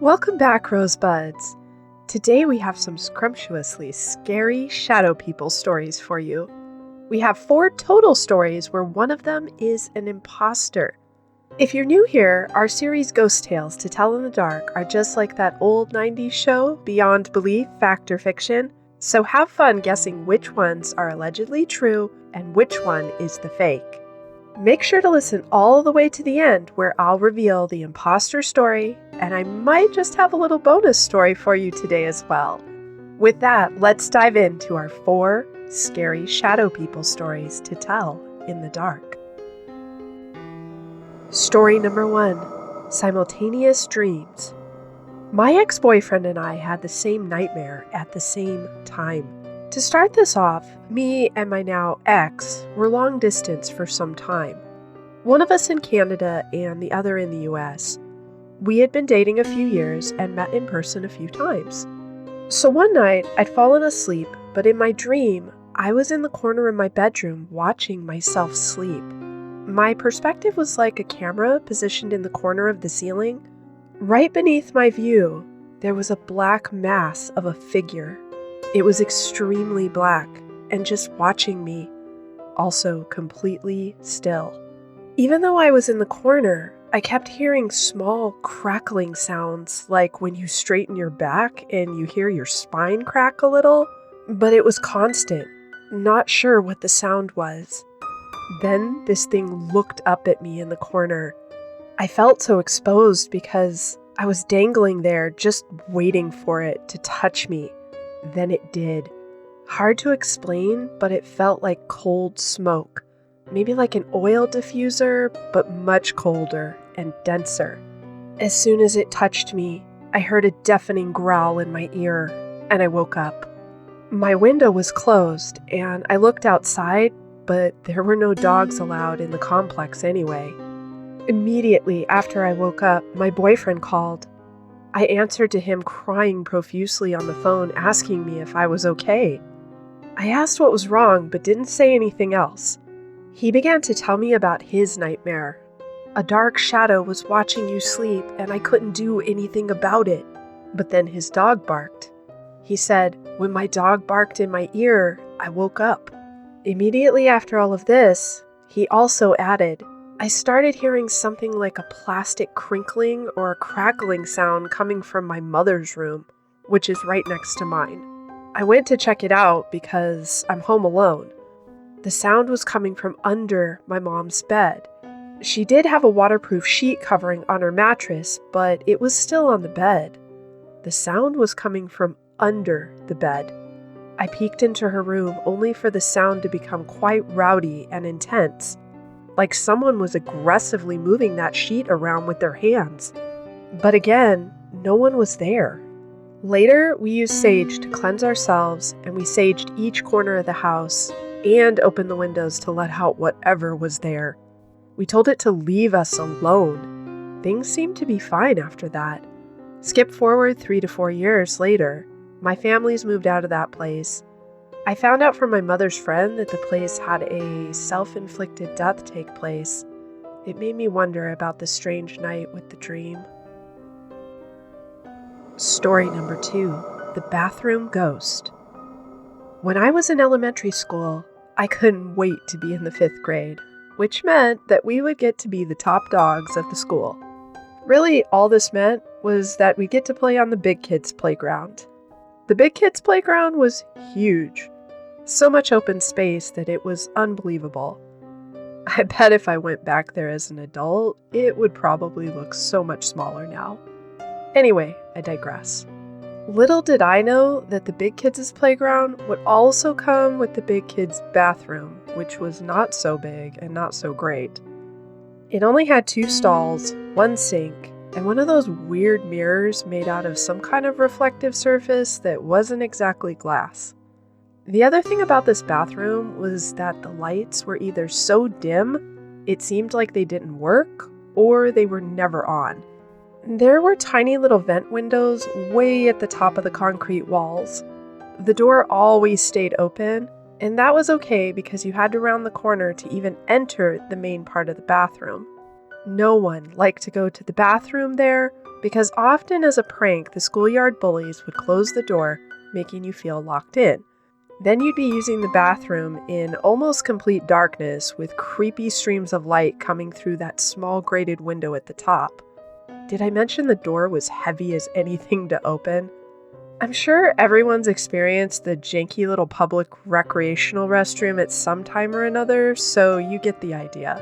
Welcome back, Rosebuds. Today we have some scrumptiously scary shadow people stories for you. We have 4 total stories where one of them is an imposter. If you're new here, our series Ghost Tales to Tell in the Dark are just like that old 90s show, Beyond Belief, Fact or Fiction. So have fun guessing which ones are allegedly true and which one is the fake. Make sure to listen all the way to the end where I'll reveal the imposter story, and I might just have a little bonus story for you today as well. With that, let's dive into our 4 scary shadow people stories to tell in the dark. Story number 1, Simultaneous Dreams. My ex-boyfriend and I had the same nightmare at the same time. To start this off, me and my now ex were long distance for some time. One of us in Canada and the other in the US. We had been dating a few years and met in person a few times. So one night, I'd fallen asleep, but in my dream, I was in the corner of my bedroom watching myself sleep. My perspective was like a camera positioned in the corner of the ceiling. Right beneath my view, there was a black mass of a figure. It was extremely black and just watching me, also completely still. Even though I was in the corner, I kept hearing small crackling sounds like when you straighten your back and you hear your spine crack a little, but it was constant, not sure what the sound was. Then this thing looked up at me in the corner. I felt so exposed because I was dangling there just waiting for it to touch me. Then it did. Hard to explain, but it felt like cold smoke. Maybe like an oil diffuser, but much colder and denser. As soon as it touched me, I heard a deafening growl in my ear, and I woke up. My window was closed, and I looked outside, but there were no dogs allowed in the complex anyway. Immediately after I woke up, my boyfriend called. I answered to him crying profusely on the phone, asking me if I was okay. I asked what was wrong, but didn't say anything else. He began to tell me about his nightmare. A dark shadow was watching you sleep, and I couldn't do anything about it. But then his dog barked. He said, when my dog barked in my ear, I woke up. Immediately after all of this, he also added, I started hearing something like a plastic crinkling or a crackling sound coming from my mother's room, which is right next to mine. I went to check it out because I'm home alone. The sound was coming from under my mom's bed. She did have a waterproof sheet covering on her mattress, but it was still on the bed. The sound was coming from under the bed. I peeked into her room only for the sound to become quite rowdy and intense, like someone was aggressively moving that sheet around with their hands. But again, no one was there. Later, we used sage to cleanse ourselves, and we saged each corner of the house and opened the windows to let out whatever was there. We told it to leave us alone. Things seemed to be fine after that. Skip forward 3 to 4 years later, my family's moved out of that place. I found out from my mother's friend that the place had a self-inflicted death take place. It made me wonder about the strange night with the dream. Story number 2, The Bathroom Ghost. When I was in elementary school, I couldn't wait to be in the 5th grade, which meant that we would get to be the top dogs of the school. Really, all this meant was that we get to play on the big kids' playground. The big kids' playground was huge. So much open space that it was unbelievable. I bet if I went back there as an adult, it would probably look so much smaller now. Anyway, I digress. Little did I know that the big kids' playground would also come with the big kids' bathroom, which was not so big and not so great. It only had 2 stalls, 1 sink, and one of those weird mirrors made out of some kind of reflective surface that wasn't exactly glass. The other thing about this bathroom was that the lights were either so dim, it seemed like they didn't work, or they were never on. There were tiny little vent windows way at the top of the concrete walls. The door always stayed open, and that was okay because you had to round the corner to even enter the main part of the bathroom. No one liked to go to the bathroom there because often as a prank, the schoolyard bullies would close the door, making you feel locked in. Then you'd be using the bathroom in almost complete darkness with creepy streams of light coming through that small grated window at the top. Did I mention the door was heavy as anything to open? I'm sure everyone's experienced the janky little public recreational restroom at some time or another, so you get the idea.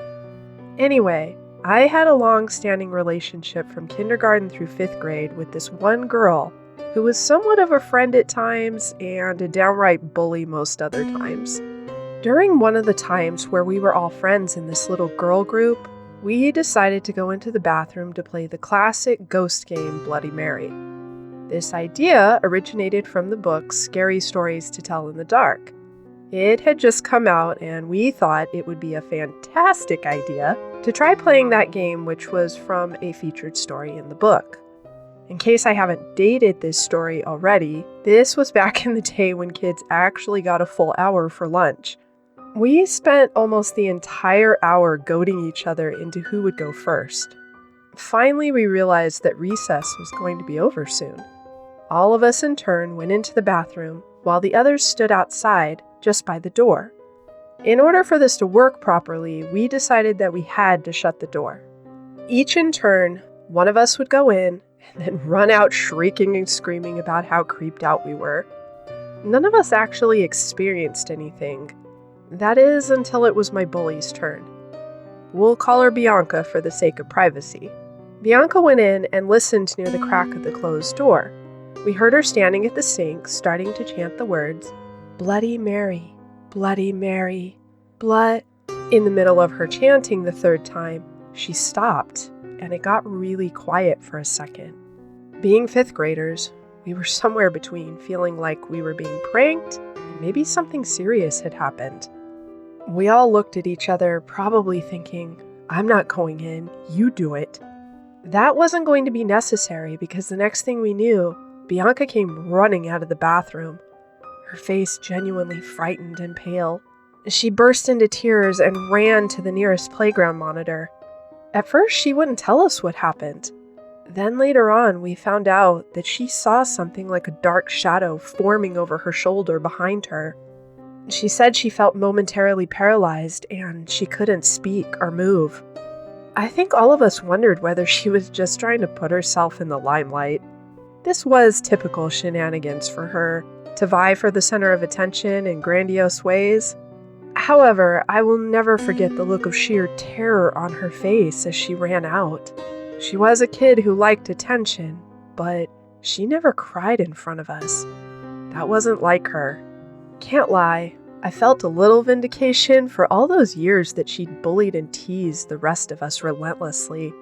Anyway, I had a long-standing relationship from kindergarten through 5th grade with this one girl who was somewhat of a friend at times and a downright bully most other times. During one of the times where we were all friends in this little girl group, we decided to go into the bathroom to play the classic ghost game Bloody Mary. This idea originated from the book Scary Stories to Tell in the Dark. It had just come out and we thought it would be a fantastic idea to try playing that game, which was from a featured story in the book. In case I haven't dated this story already, this was back in the day when kids actually got a full hour for lunch. We spent almost the entire hour goading each other into who would go first. Finally, we realized that recess was going to be over soon. All of us in turn went into the bathroom while the others stood outside just by the door. In order for this to work properly, we decided that we had to shut the door. Each in turn, one of us would go in and then run out shrieking and screaming about how creeped out we were. None of us actually experienced anything. That is, until it was my bully's turn. We'll call her Bianca for the sake of privacy. Bianca went in and listened near the crack of the closed door. We heard her standing at the sink, starting to chant the words, "Bloody Mary, Bloody Mary, blood." In the middle of her chanting the third time, she stopped, and it got really quiet for a second. Being 5th graders, we were somewhere between feeling like we were being pranked and maybe something serious had happened. We all looked at each other, probably thinking, "I'm not going in, you do it." That wasn't going to be necessary because the next thing we knew, Bianca came running out of the bathroom, her face genuinely frightened and pale. She burst into tears and ran to the nearest playground monitor. At first, she wouldn't tell us what happened. Then later on, we found out that she saw something like a dark shadow forming over her shoulder behind her. She said she felt momentarily paralyzed and she couldn't speak or move. I think all of us wondered whether she was just trying to put herself in the limelight. This was typical shenanigans for her, to vie for the center of attention in grandiose ways. However, I will never forget the look of sheer terror on her face as she ran out. She was a kid who liked attention, but she never cried in front of us. That wasn't like her. Can't lie, I felt a little vindication for all those years that she'd bullied and teased the rest of us relentlessly.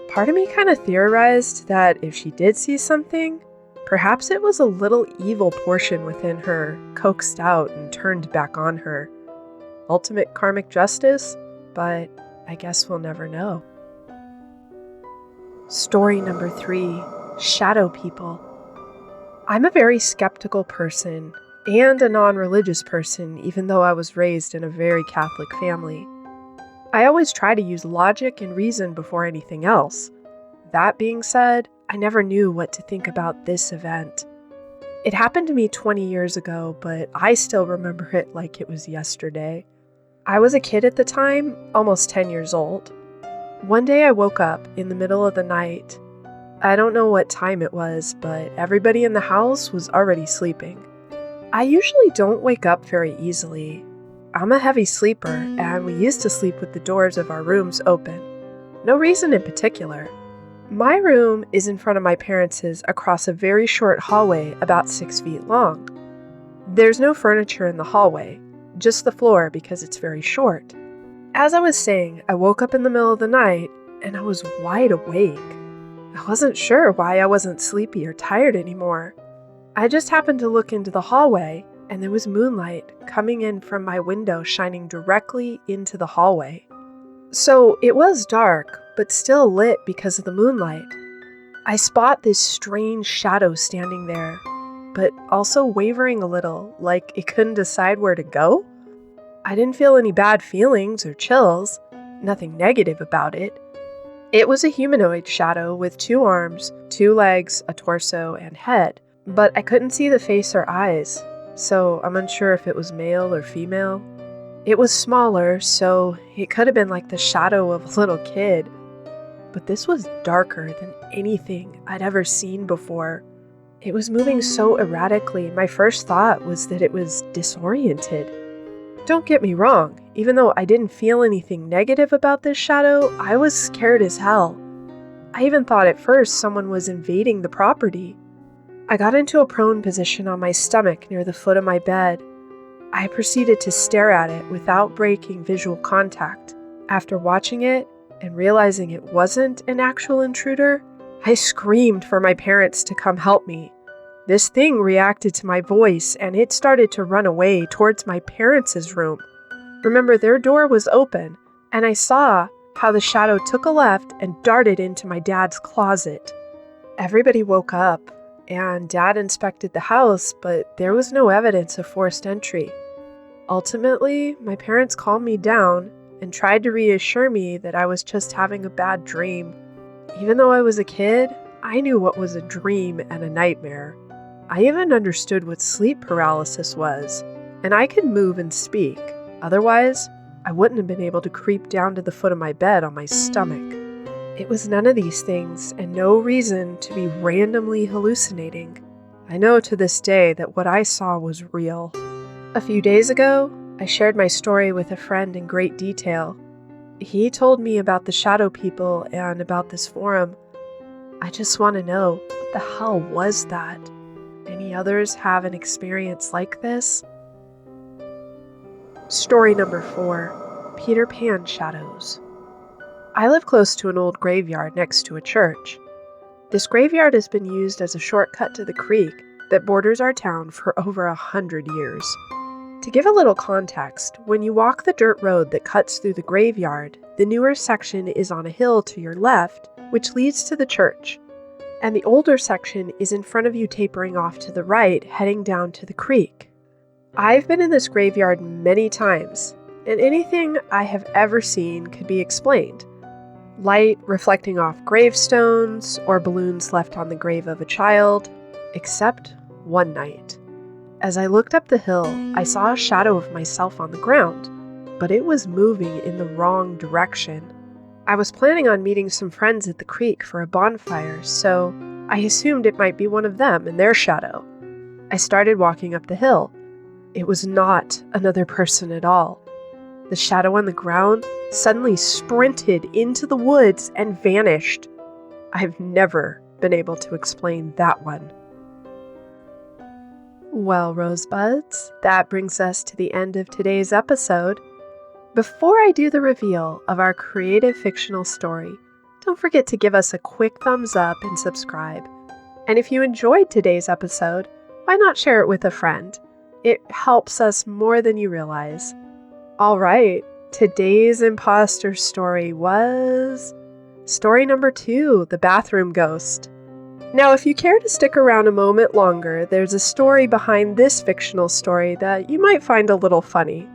Part of me kind of theorized that if she did see something, perhaps it was a little evil portion within her coaxed out and turned back on her. Ultimate karmic justice? But I guess we'll never know. Story number 3, Shadow People. I'm a very skeptical person and a non-religious person, even though I was raised in a very Catholic family. I always try to use logic and reason before anything else. That being said, I never knew what to think about this event. It happened to me 20 years ago, but I still remember it like it was yesterday. I was a kid at the time, almost 10 years old. One day I woke up in the middle of the night. I don't know what time it was, but everybody in the house was already sleeping. I usually don't wake up very easily. I'm a heavy sleeper, and we used to sleep with the doors of our rooms open. No reason in particular. My room is in front of my parents' across a very short hallway about 6 feet long. There's no furniture in the hallway, just the floor because it's very short. As I was saying, I woke up in the middle of the night, and I was wide awake. I wasn't sure why I wasn't sleepy or tired anymore. I just happened to look into the hallway, and there was moonlight coming in from my window shining directly into the hallway. So it was dark, but still lit because of the moonlight. I spot this strange shadow standing there, but also wavering a little, like it couldn't decide where to go. I didn't feel any bad feelings or chills, nothing negative about it. It was a humanoid shadow with 2 arms, 2 legs, a torso, and head, but I couldn't see the face or eyes, so I'm unsure if it was male or female. It was smaller, so it could have been like the shadow of a little kid, but this was darker than anything I'd ever seen before. It was moving so erratically, my first thought was that it was disoriented. Don't get me wrong, even though I didn't feel anything negative about this shadow, I was scared as hell. I even thought at first someone was invading the property. I got into a prone position on my stomach near the foot of my bed. I proceeded to stare at it without breaking visual contact. After watching it and realizing it wasn't an actual intruder, I screamed for my parents to come help me. This thing reacted to my voice and it started to run away towards my parents' room. Remember, their door was open, and I saw how the shadow took a left and darted into my dad's closet. Everybody woke up, and Dad inspected the house, but there was no evidence of forced entry. Ultimately, my parents calmed me down and tried to reassure me that I was just having a bad dream. Even though I was a kid, I knew what was a dream and a nightmare. I even understood what sleep paralysis was, and I could move and speak. Otherwise, I wouldn't have been able to creep down to the foot of my bed on my stomach. It was none of these things and no reason to be randomly hallucinating. I know to this day that what I saw was real. A few days ago, I shared my story with a friend in great detail. He told me about the shadow people and about this forum. I just want to know, what the hell was that? Any others have an experience like this? Story number 4, Peter Pan Shadows. I live close to an old graveyard next to a church. This graveyard has been used as a shortcut to the creek that borders our town for over 100 years. To give a little context, when you walk the dirt road that cuts through the graveyard, the newer section is on a hill to your left, which leads to the church, and the older section is in front of you tapering off to the right, heading down to the creek. I've been in this graveyard many times, and anything I have ever seen could be explained. Light reflecting off gravestones or balloons left on the grave of a child, except one night. As I looked up the hill, I saw a shadow of myself on the ground, but it was moving in the wrong direction. I was planning on meeting some friends at the creek for a bonfire, so I assumed it might be one of them and their shadow. I started walking up the hill. It was not another person at all. The shadow on the ground suddenly sprinted into the woods and vanished. I've never been able to explain that one. Well, Rosebuds, that brings us to the end of today's episode. Before I do the reveal of our creative fictional story, don't forget to give us a quick thumbs up and subscribe. And if you enjoyed today's episode, why not share it with a friend? It helps us more than you realize. All right, today's imposter story was story number 2, The Bathroom Ghost. Now, if you care to stick around a moment longer, there's a story behind this fictional story that you might find a little funny.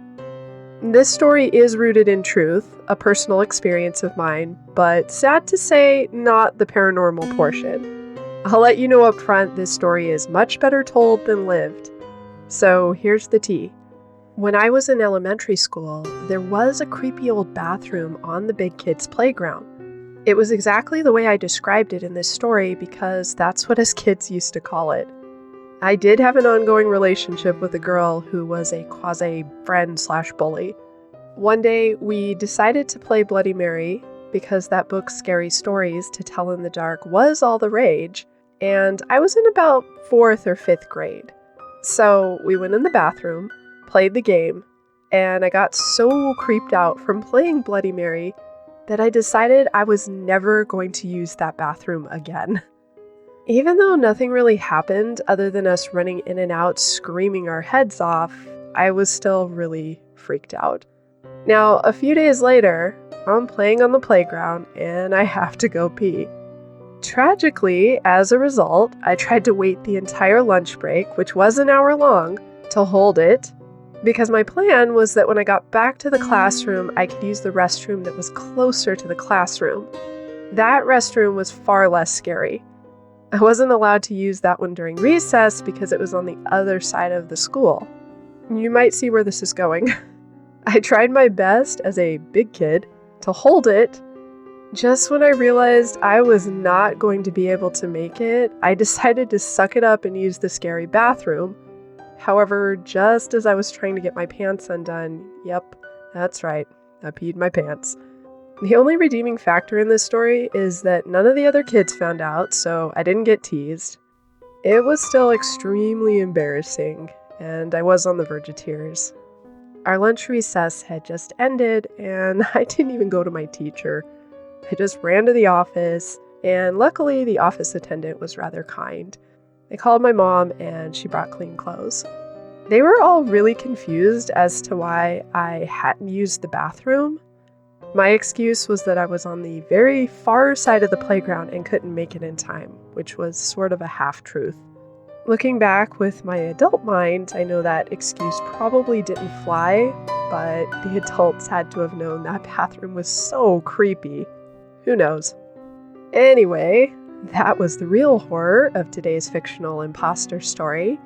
This story is rooted in truth, a personal experience of mine, but sad to say, not the paranormal portion. I'll let you know up front, this story is much better told than lived. So here's the tea. When I was in elementary school, there was a creepy old bathroom on the big kids' playground. It was exactly the way I described it in this story because that's what us kids used to call it. I did have an ongoing relationship with a girl who was a quasi-friend/bully. One day, we decided to play Bloody Mary because that book's scary stories to tell in the dark was all the rage, and I was in about 4th or 5th grade. So we went in the bathroom, played the game, and I got so creeped out from playing Bloody Mary that I decided I was never going to use that bathroom again. Even though nothing really happened other than us running in and out screaming our heads off, I was still really freaked out. Now, a few days later, I'm playing on the playground and I have to go pee. Tragically, as a result, I tried to wait the entire lunch break, which was an hour long, to hold it, because my plan was that when I got back to the classroom, I could use the restroom that was closer to the classroom. That restroom was far less scary. I wasn't allowed to use that one during recess because it was on the other side of the school. You might see where this is going. I tried my best as a big kid to hold it. Just when I realized I was not going to be able to make it, I decided to suck it up and use the scary bathroom. However, just as I was trying to get my pants undone, yep, that's right, I peed my pants. The only redeeming factor in this story is that none of the other kids found out, so I didn't get teased. It was still extremely embarrassing, and I was on the verge of tears. Our lunch recess had just ended, and I didn't even go to my teacher. I just ran to the office, and luckily the office attendant was rather kind. I called my mom, and she brought clean clothes. They were all really confused as to why I hadn't used the bathroom. My excuse was that I was on the very far side of the playground and couldn't make it in time, which was sort of a half-truth. Looking back with my adult mind, I know that excuse probably didn't fly, but the adults had to have known that bathroom was so creepy. Who knows? Anyway, that was the real horror of today's fictional imposter story.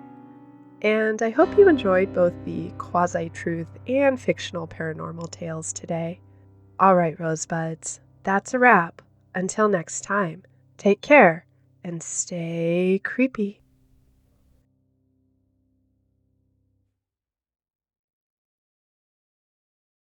And I hope you enjoyed both the quasi-truth and fictional paranormal tales today. All right, Rosebuds, that's a wrap. Until next time, take care and stay creepy.